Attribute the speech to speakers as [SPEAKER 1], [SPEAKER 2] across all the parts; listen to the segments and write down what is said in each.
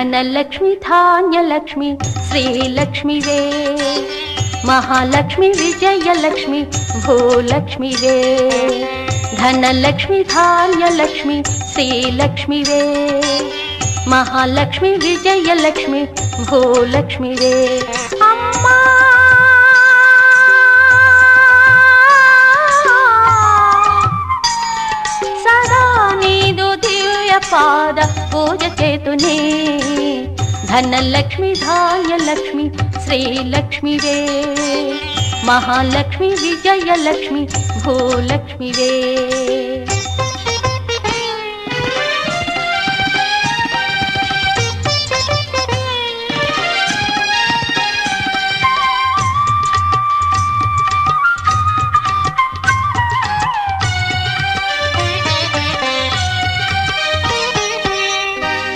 [SPEAKER 1] ధనలక్ష్మి ధాన్యలక్ష్మి శ్రీలక్ష్మివే మహాలక్ష్మి విజయలక్ష్మి భూలక్ష్మివే ధనలక్ష్మి ధాన్యలక్ష్మి శ్రీలక్ష్మివే మహాలక్ష్మి విజయలక్ష్మి భూలక్ష్మివే అమ్మా సదా నీదు దివ్య పాద పూజ చేతునే ధనలక్ష్మి ధాన్యలక్ష్మి శ్రీలక్ష్మివే మహాలక్ష్మి విజయలక్ష్మి భూలక్ష్మివే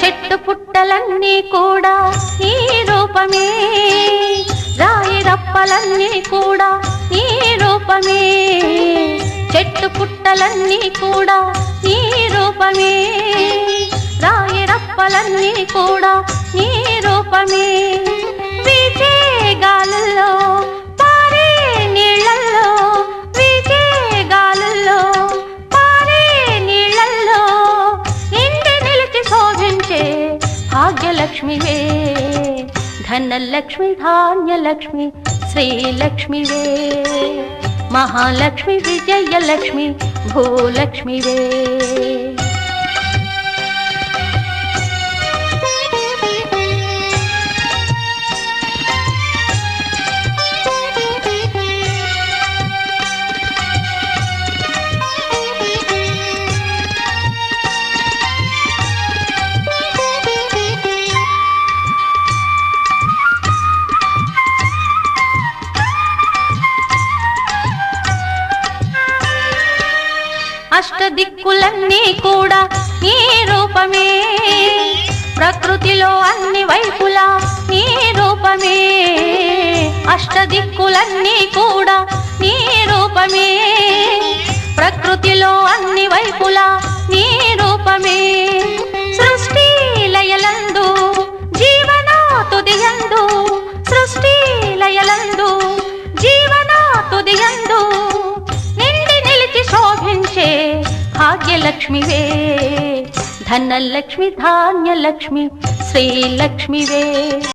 [SPEAKER 1] చెట్టు పుట్టలన్నీ కూడా నీ రూపమే రాయి రప్పలన్నీ కూడా నీ రూపమే చెట్టు పుట్టలన్నీ కూడా నీ రూపమే రాయి రప్పలన్నీ కూడా నీ రూపమే వీచే గాలుల్లో పారే నీళ్ళల్లో వీచే గాలుల్లో పారే నీళ్ళల్లో నిండి నిలిచి శోభించే భాగ్యలక్ష్మివే ధనలక్ష్మి ధాన్యలక్ష్మి శ్రీలక్ష్మివే మహాలక్ష్మి విజయలక్ష్మి భూలక్ష్మివే అష్టదిక్కులన్నీ కూడా నీ రూపమే ప్రకృతిలో అన్ని వైపులా నీ రూపమే అష్టదిక్కులన్నీ కూడా నీ రూపమే ప్రకృతిలో అన్ని వైపులా నీ రూపమే సృష్టి లయలందు జీవన తుదియందు సృష్టి లయలందు జీవన తుదియందు నిండి నిలిచి శోభించే భాగ్యలక్ష్మివే ధనలక్ష్మి ధాన్యలక్ష్మి శ్రీలక్ష్మివే